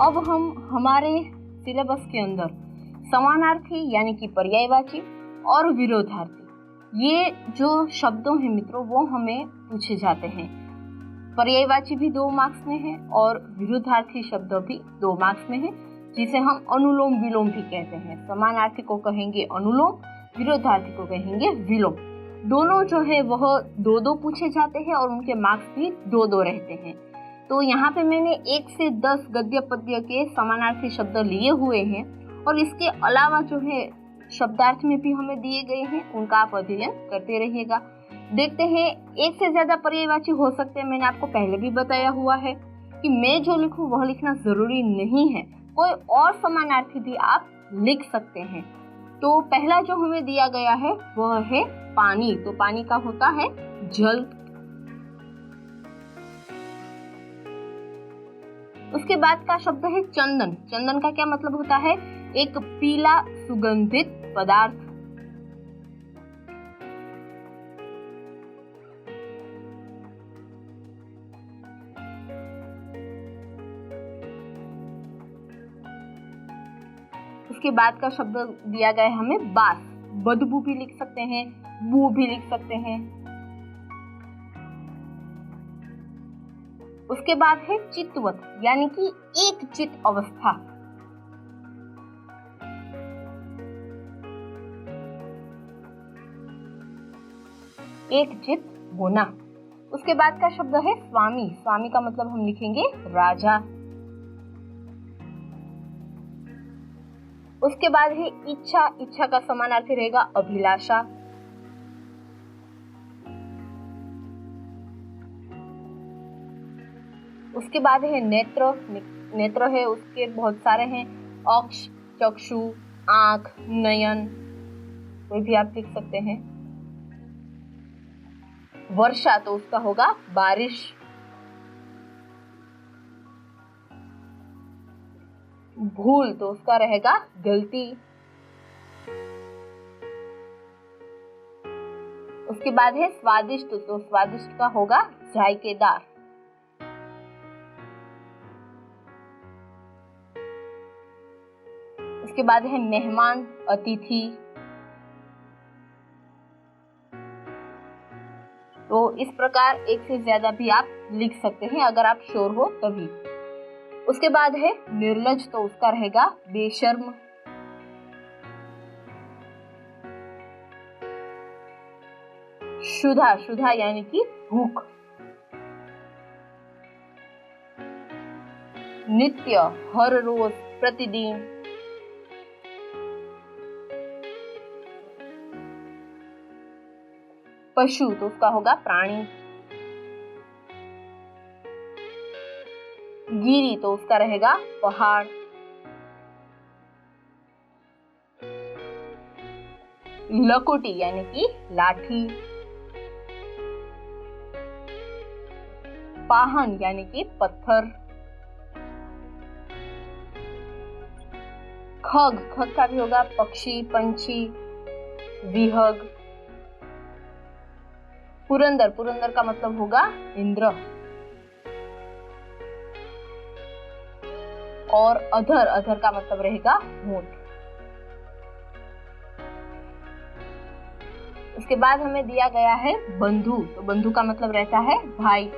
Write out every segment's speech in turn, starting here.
अब हम हमारे सिलेबस के अंदर समानार्थी यानी कि पर्यायवाची और विरोधार्थी, ये जो शब्दों हैं मित्रों वो हमें पूछे जाते हैं। पर्यायवाची भी 2 मार्क्स में है और विरोधार्थी शब्द भी 2 मार्क्स में है, जिसे हम अनुलोम विलोम भी कहते हैं। समानार्थी को कहेंगे अनुलोम, विरोधार्थी को कहेंगे विलोम। दोनों जो है वह 2-2 पूछे जाते हैं और उनके मार्क्स भी 2-2 रहते हैं। तो यहाँ पे मैंने 1 से 10 गद्य पद्य के समानार्थी शब्द लिए हुए हैं और इसके अलावा जो है शब्दार्थ में भी हमें दिए गए हैं, उनका आप अध्ययन करते रहिएगा। देखते हैं, 1 से ज्यादा पर्यायवाची हो सकते हैं। मैंने आपको पहले भी बताया हुआ है कि मैं जो लिखूं वह लिखना जरूरी नहीं है, कोई और समानार्थी भी आप लिख सकते हैं। तो पहला जो हमें दिया गया है वह है पानी। तो पानी का होता है जल। उसके बाद का शब्द है चंदन। चंदन का क्या मतलब होता है? एक पीला सुगंधित पदार्थ। उसके बाद का शब्द दिया गया है हमें बास। बदबू भी लिख सकते हैं, बू भी लिख सकते हैं। उसके बाद है चित्तवत यानी कि एक चित अवस्था। एक चित होना। उसके बाद का शब्द है स्वामी। स्वामी का मतलब हम लिखेंगे राजा। उसके बाद है इच्छा। इच्छा का समानार्थी रहेगा अभिलाषा। उसके बाद है नेत्र। नेत्र है उसके बहुत सारे हैं, अक्ष, चक्षु, आंख, नयन, कोई भी आप लिख सकते हैं। वर्षा तो उसका होगा बारिश। भूल तो उसका रहेगा गलती। उसके बाद है स्वादिष्ट। तो स्वादिष्ट का होगा जायकेदार। उसके बाद है मेहमान, अतिथि। तो इस प्रकार 1 से ज्यादा भी आप लिख सकते हैं अगर आप श्योर हो तभी। उसके बाद है निर्लज। तो उसका रहेगा बेशर्म। क्षुधा। क्षुधा यानी कि भूख। नित्य, हर रोज, प्रतिदिन। पशु तो उसका होगा प्राणी। गिरी तो उसका रहेगा पहाड़। लकोटी यानी कि लाठी। पाहन यानी कि पत्थर। खग। खग का भी होगा पक्षी, पंछी, विहग। पुरंदर। पुरंदर का मतलब होगा इंद्र। और अधर। अधर का मतलब रहेगा होंठ। उसके बाद हमें दिया गया है बंधु। तो बंधु का मतलब रहता है भाई।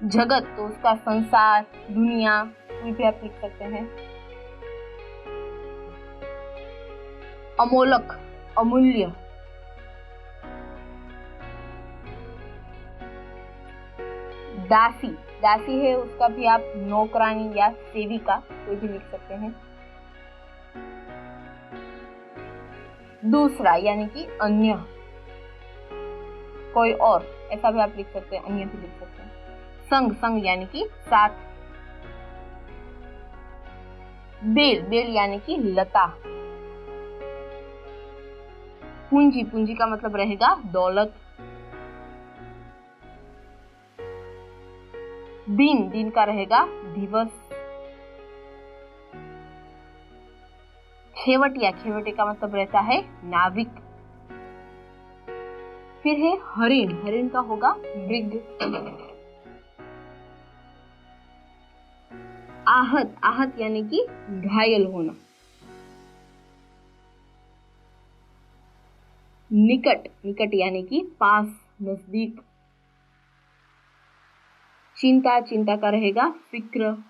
जगत तो उसका संसार, दुनिया, कोई भी आप लिख सकते हैं। अमोलक, अमूल्य। दासी। दासी है उसका भी आप नौकरानी या सेविका कोई भी लिख सकते हैं। दूसरा यानी कि अन्य, कोई और, ऐसा भी आप लिख सकते हैं, अन्य भी लिख सकते हैं। संग। संग यानी कि साथ। बेल। बेल यानी कि लता। पूंजी। पूंजी का मतलब रहेगा दौलत। दिन। दिन का रहेगा दिवस। खेवटिया। खेवटे का मतलब रहता है नाविक। फिर है हरिण। हरिण का होगा मृग। आहत, आहत यानी कि घायल होना। निकट, निकट यानी कि पास, नजदीक। चिंता, चिंता का रहेगा फिक्र।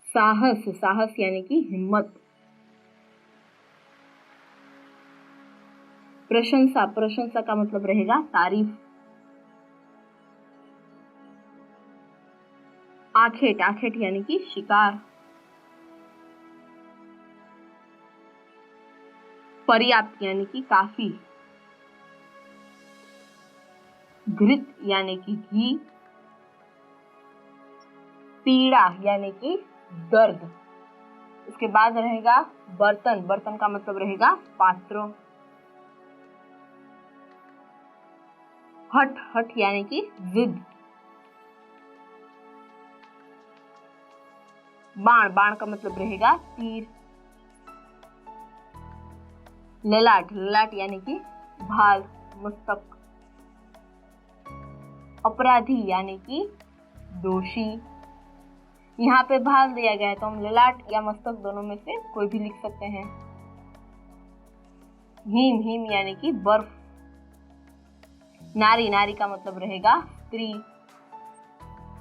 साहस, साहस यानी कि हिम्मत। प्रशंसा, प्रशंसा का मतलब रहेगा तारीफ। आखेट, आखेट यानी कि शिकार। पर्याप्त यानी कि काफी। घृत यानी कि घी। पीड़ा यानी कि दर्द। उसके बाद रहेगा बर्तन, बर्तन का मतलब रहेगा पात्र। हठ, हठ यानी कि जिद। बाण, बाण का मतलब रहेगा तीर। ललाट, ललाट यानी कि भाल, मस्तक। अपराधी यानी कि दोषी। यहाँ पे भाल दिया गया है तो हम ललाट या मस्तक दोनों में से कोई भी लिख सकते हैं। हिम, हिम यानी कि बर्फ। नारी, नारी का मतलब रहेगा स्त्री।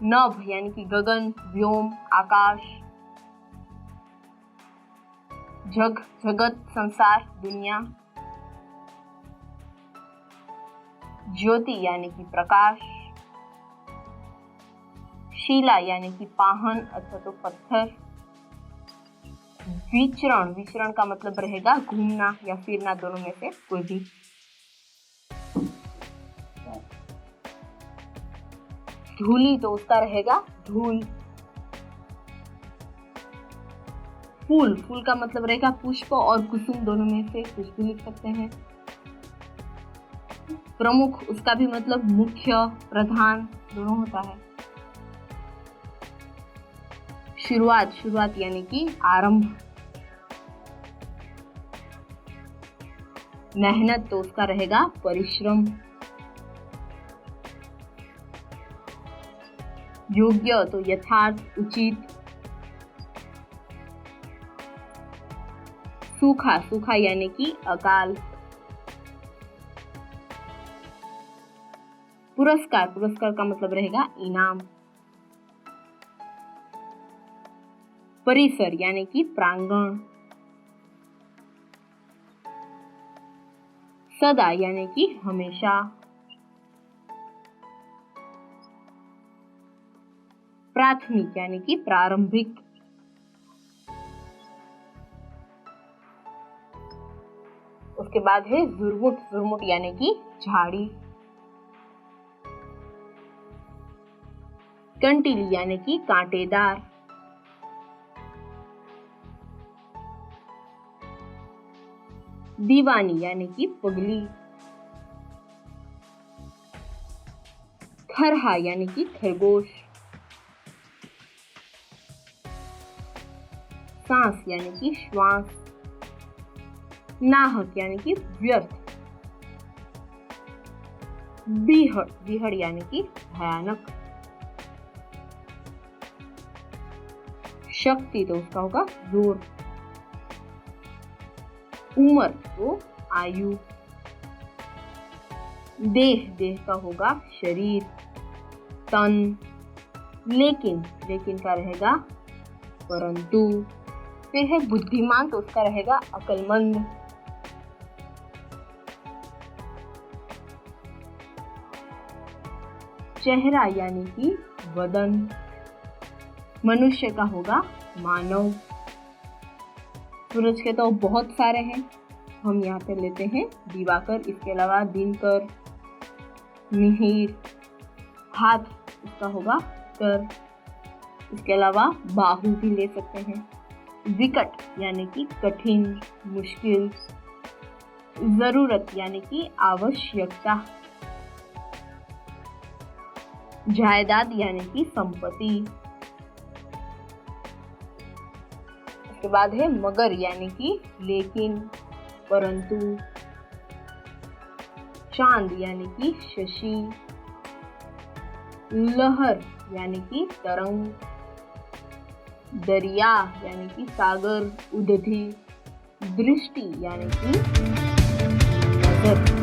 नभ यानी कि गगन, व्योम, आकाश। जग, जगत, संसार, दुनिया। ज्योति यानी कि प्रकाश। शिला यानी कि पाहन अथवा तो पत्थर। विचरण, विचरण का मतलब रहेगा घूमना या फिरना, दोनों में से कोई भी। धूली तो उसका रहेगा धूल। फूल, फूल का मतलब रहेगा पुष्प और कुसुम, दोनों में से कुछ भी लिख सकते हैं। प्रमुख, उसका भी मतलब मुख्य, प्रधान दोनों होता है। शुरुआत, शुरुआत यानी कि आरंभ। मेहनत तो उसका रहेगा परिश्रम। योग्य तो यथार्थ, उचित। सूखा, सूखा यानी कि अकाल। पुरस्कार, पुरस्कार का मतलब रहेगा इनाम। परिसर यानी कि प्रांगण। सदा यानी कि हमेशा। प्राथमिक यानी कि प्रारंभिक। उसके बाद है जुर्मुट, जुर्मुट यानी कि झाड़ी। कंटीली यानी कि कांटेदार। दीवानी यानी कि पगली। खरहा यानी कि खरगोश। सांस यानी कि श्वास। नाहक यानी कि व्यर्थ। बीहड़, बीहड़ यानी कि भयानक। शक्ति तो उसका होगा जोर। उम्र तो आयु। देह, देह का होगा शरीर, तन। लेकिन, लेकिन का रहेगा परंतु। फिर है बुद्धिमान तो उसका रहेगा अक्लमंद। चेहरा यानी कि वदन। मनुष्य का होगा मानव। सूरज के तो बहुत सारे हैं, हम यहाँ पे लेते हैं दिवाकर। इसके अलावा दिनकर, मिहिर। हाथ इसका होगा कर। इसके अलावा बाहु भी ले सकते हैं। विकट यानी कि कठिन, मुश्किल। जरूरत यानी कि आवश्यकता। जायदाद यानी कि संपत्ति। उसके बाद है मगर यानी कि लेकिन, परंतु। चांद यानी कि शशि। लहर यानी कि तरंग, दरिया यानी कि सागर, उदधि, दृष्टि यानी कि नजर।